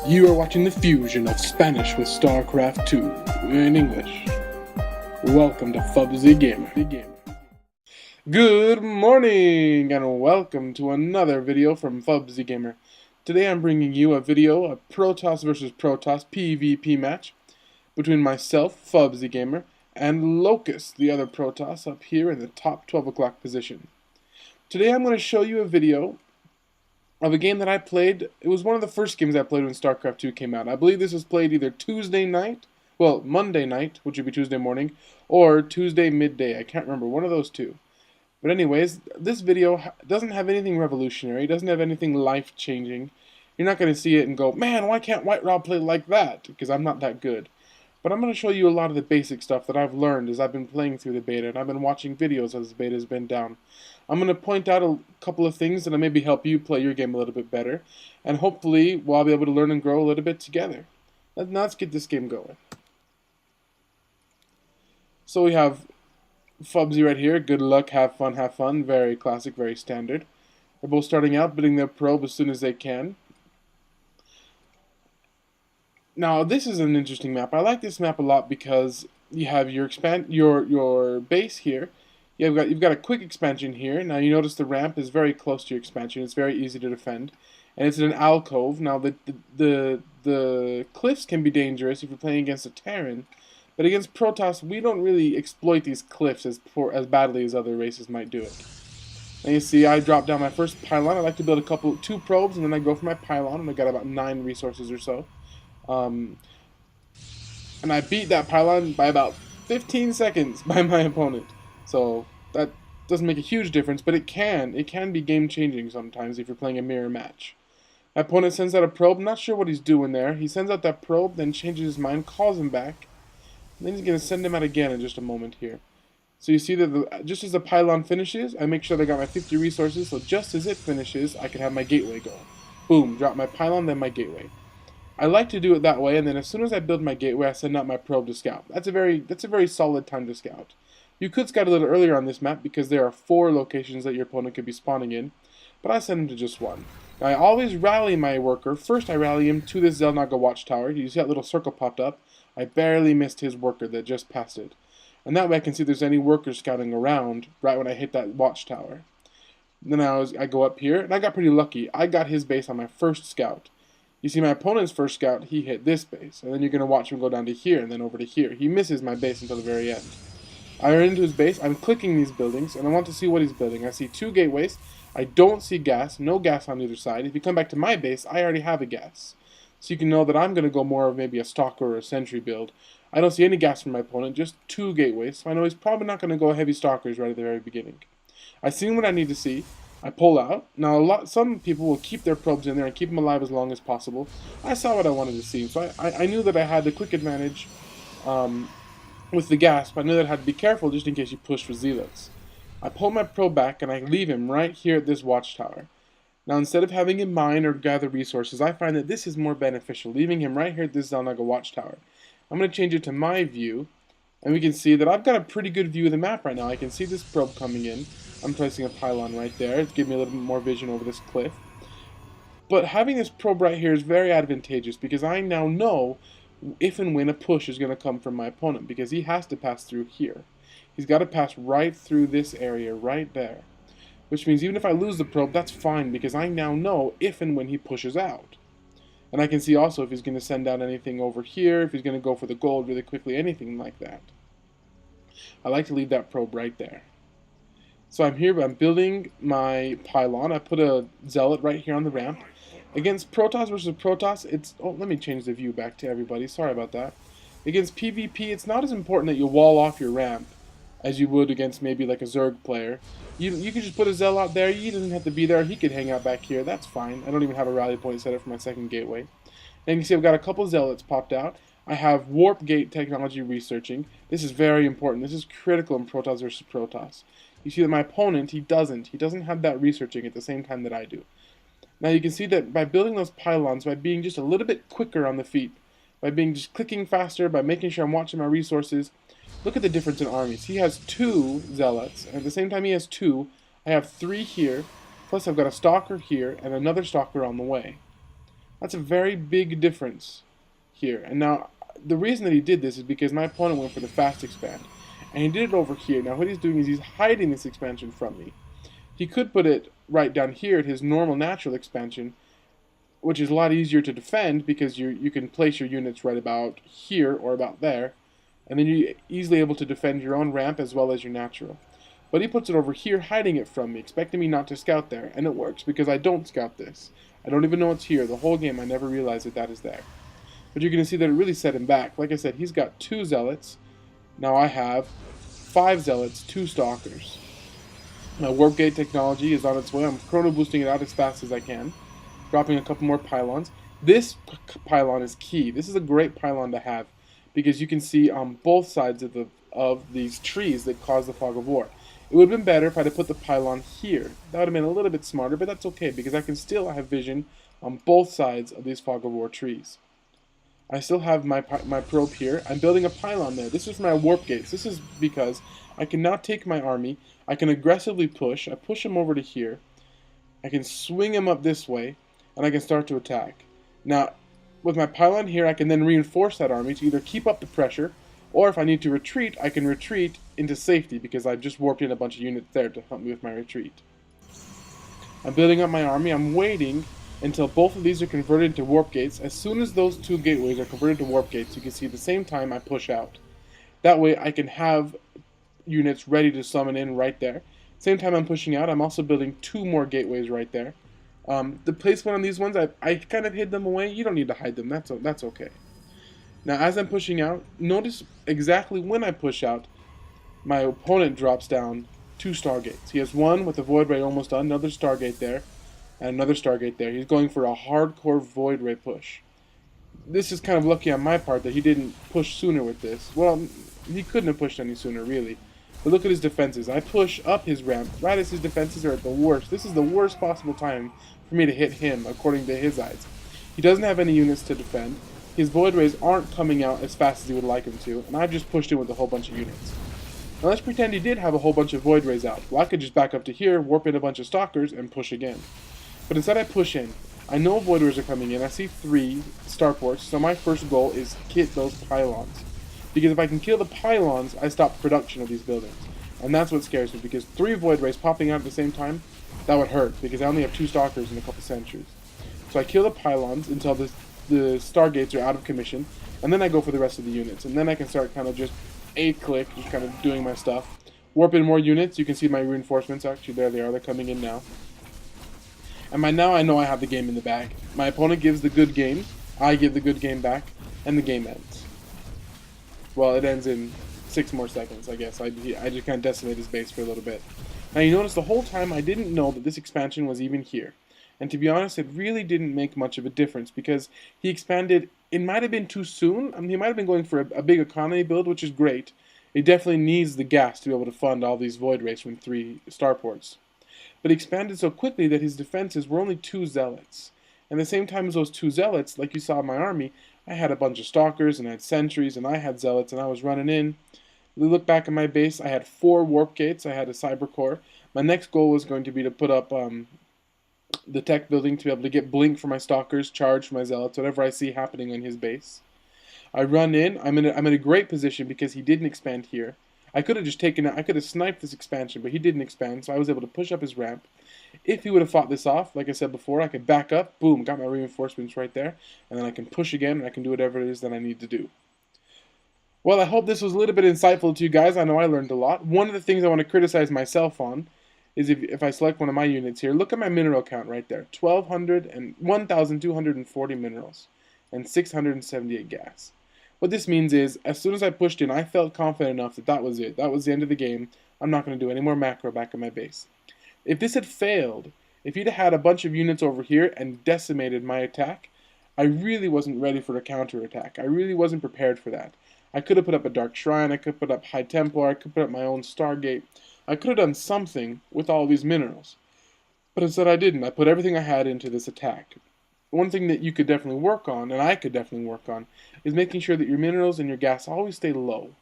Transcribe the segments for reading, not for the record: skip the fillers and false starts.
You are watching the fusion of Spanish with StarCraft 2 in English. Welcome to Fubsy Good morning and welcome to another video from Fubsy Gamer. Today I'm bringing you a video of Protoss vs Protoss PvP match between myself, Fubsy Gamer, and Locus, the other Protoss, up here in the top 12 o'clock position. Today I'm going to show you a video of a game that I played. It was one of the first games I played when StarCraft 2 came out. I believe this was played either Monday night, which would be Tuesday morning, or Tuesday midday. I can't remember, one of those two. But anyways, this video doesn't have anything revolutionary, doesn't have anything life-changing. You're not going to see it and go, man, why can't White Rob play like that? Because I'm not that good. But I'm going to show you a lot of the basic stuff that I've learned as I've been playing through the beta, and I've been watching videos as the beta has been down. I'm going to point out a couple of things that'll maybe help you play your game a little bit better, and hopefully we'll all be able to learn and grow a little bit together. Now let's get this game going. So we have Fubsy right here. Good luck, have fun. Very classic, very standard. They're both starting out, building their probe as soon as they can. Now this is an interesting map. I like this map a lot because you have your base here. You've got a quick expansion here. Now you notice the ramp is very close to your expansion. It's very easy to defend, and it's in an alcove. Now the cliffs can be dangerous if you're playing against a Terran, but against Protoss we don't really exploit these cliffs as badly as other races might do it. And you see I dropped down my first pylon. I like to build two probes, and then I go for my pylon, and I got about 9 resources or so. And I beat that pylon by about 15 seconds by my opponent. So that doesn't make a huge difference, but it can be game-changing sometimes if you're playing a mirror match. My opponent sends out a probe. I'm not sure what he's doing there. He sends out that probe, then changes his mind, calls him back, and then he's going to send him out again in just a moment here. So you see that just as the pylon finishes, I make sure that I got my 50 resources, so just as it finishes, I can have my gateway go. Boom, drop my pylon, then my gateway. I like to do it that way, and then as soon as I build my gateway, I send out my probe to scout. That's a very solid time to scout. You could scout a little earlier on this map because there are 4 locations that your opponent could be spawning in, but I send him to just 1. Now, I always rally my worker. First, I rally him to this Xel'Naga watchtower. You see that little circle popped up? I barely missed his worker that just passed it. And that way I can see if there's any workers scouting around right when I hit that watchtower. Then I go up here, and I got pretty lucky. I got his base on my first scout. You see my opponent's first scout, he hit this base, and then you're going to watch him go down to here and then over to here. He misses my base until the very end. I run into his base, I'm clicking these buildings, and I want to see what he's building. I see 2 gateways, I don't see gas, no gas on either side. If you come back to my base, I already have a gas. So you can know that I'm going to go more of maybe a stalker or a sentry build. I don't see any gas from my opponent, just 2 gateways, so I know he's probably not going to go heavy stalkers right at the very beginning. I've seen what I need to see. I pull out. Now, some people will keep their probes in there and keep them alive as long as possible. I saw what I wanted to see, so I knew that I had the quick advantage with the gas, but I knew that I had to be careful just in case you push with zealots. I pull my probe back and I leave him right here at this watchtower. Now, instead of having him mine or gather resources, I find that this is more beneficial, leaving him right here at this Xel'Naga watchtower. I'm going to change it to my view, and we can see that I've got a pretty good view of the map right now. I can see this probe coming in. I'm placing a pylon right there. It's giving me a little bit more vision over this cliff. But having this probe right here is very advantageous because I now know if and when a push is going to come from my opponent, because he has to pass through here. He's got to pass right through this area right there. Which means even if I lose the probe, that's fine because I now know if and when he pushes out. And I can see also if he's going to send out anything over here, if he's going to go for the gold really quickly, anything like that. I like to leave that probe right there. So I'm here, I'm building my pylon. I put a zealot right here on the ramp. Against Protoss versus Protoss, let me change the view back to everybody. Sorry about that. Against PvP, it's not as important that you wall off your ramp as you would against maybe like a Zerg player. You can just put a zealot there. He doesn't have to be there. He could hang out back here. That's fine. I don't even have a rally point set up for my second gateway. And you can see I've got a couple zealots popped out. I have warp gate technology researching. This is very important. This is critical in Protoss versus Protoss. You see that my opponent, he doesn't have that researching at the same time that I do. Now you can see that by building those pylons, by being just a little bit quicker on the feet, by being just clicking faster, by making sure I'm watching my resources, look at the difference in armies. He has 2 zealots, and at the same time he has 2, I have 3 here, plus I've got a stalker here and another stalker on the way. That's a very big difference here. And now, the reason that he did this is because my opponent went for the fast expand. And he did it over here. Now what he's doing is he's hiding this expansion from me. He could put it right down here at his normal natural expansion, which is a lot easier to defend because you can place your units right about here or about there, and then you're easily able to defend your own ramp as well as your natural. But he puts it over here, hiding it from me, expecting me not to scout there, and it works because I don't scout this. I don't even know it's here. The whole game I never realized that that is there. But you're going to see that it really set him back. Like I said, he's got 2 zealots. Now I have 5 zealots, 2 stalkers. My warp gate technology is on its way. I'm chrono boosting it out as fast as I can, dropping a couple more pylons. This pylon is key. This is a great pylon to have because you can see on both sides of these trees that cause the fog of war. It would have been better if I'd have put the pylon here. That would have been a little bit smarter, but that's okay because I can still have vision on both sides of these fog of war trees. I still have my probe here. I'm building a pylon there. This is for my warp gates. This is because I can now take my army. I can aggressively push. I push him over to here. I can swing him up this way, and I can start to attack. Now, with my pylon here, I can then reinforce that army to either keep up the pressure, or if I need to retreat, I can retreat into safety because I've just warped in a bunch of units there to help me with my retreat. I'm building up my army. I'm waiting until both of these are converted into warp gates. As soon as those 2 gateways are converted to warp gates, you can see at the same time I push out. That way I can have units ready to summon in right there. Same time I'm pushing out, I'm also building 2 more gateways right there. The placement on these ones, I kind of hid them away. You don't need to hide them, that's okay. Now as I'm pushing out, notice exactly when I push out, my opponent drops down 2 stargates. He has one with the void ray almost done, another stargate there, and another stargate there. He's going for a hardcore void ray push. This is kind of lucky on my part that he didn't push sooner with this. Well, he couldn't have pushed any sooner, really. But look at his defenses. I push up his ramp right as his defenses are at the worst. This is the worst possible time for me to hit him, according to his eyes. He doesn't have any units to defend. His void rays aren't coming out as fast as he would like him to, and I've just pushed in with a whole bunch of units. Now let's pretend he did have a whole bunch of void rays out. Well, I could just back up to here, warp in a bunch of stalkers, and push again. But instead I push in. I know void rays are coming in. I see 3 starports, so my first goal is to hit those pylons. Because if I can kill the pylons, I stop production of these buildings. And that's what scares me, because 3 void rays popping out at the same time, that would hurt, because I only have 2 stalkers in a couple centuries. So I kill the pylons until the stargates are out of commission, and then I go for the rest of the units. And then I can start kind of just click, just kind of doing my stuff. Warp in more units. You can see my reinforcements, actually, there they are, they're coming in now. And by now I know I have the game in the bag. My opponent gives the good game, I give the good game back, and the game ends. Well, it ends in 6 more seconds, I guess. I just kind of decimate his base for a little bit. Now you notice the whole time I didn't know that this expansion was even here. And to be honest, it really didn't make much of a difference because he expanded, it might have been too soon. I mean, he might have been going for a big economy build, which is great. It definitely needs the gas to be able to fund all these void rays from 3 starports. But he expanded so quickly that his defenses were only 2 zealots. And at the same time as those 2 zealots, like you saw in my army, I had a bunch of stalkers, and I had sentries, and I had zealots, and I was running in. We look back at my base, I had 4 warp gates, I had a cyber core. My next goal was going to be to put up the tech building to be able to get blink for my stalkers, charge for my zealots, whatever I see happening on his base. I run in, I'm in a great position because he didn't expand here. I could have just I could have sniped this expansion, but he didn't expand, so I was able to push up his ramp. If he would have fought this off, like I said before, I could back up, boom, got my reinforcements right there, and then I can push again, and I can do whatever it is that I need to do. Well, I hope this was a little bit insightful to you guys. I know I learned a lot. One of the things I want to criticize myself on is if I select one of my units here, look at my mineral count right there. 1,240 minerals and 678 gas. What this means is, as soon as I pushed in, I felt confident enough that that was it. That was the end of the game. I'm not going to do any more macro back at my base. If this had failed, if he'd had a bunch of units over here and decimated my attack, I really wasn't ready for a counterattack. I really wasn't prepared for that. I could have put up a Dark Shrine, I could put up High Templar, I could put up my own Stargate. I could have done something with all these minerals. But instead I didn't. I put everything I had into this attack. One thing that you could definitely work on, and I could definitely work on, is making sure that your minerals and your gas always stay low.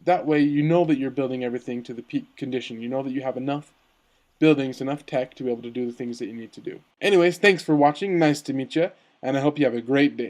That way you know that you're building everything to the peak condition. You know that you have enough buildings, enough tech to be able to do the things that you need to do. Anyways, thanks for watching. Nice to meet you. and I hope you have a great day.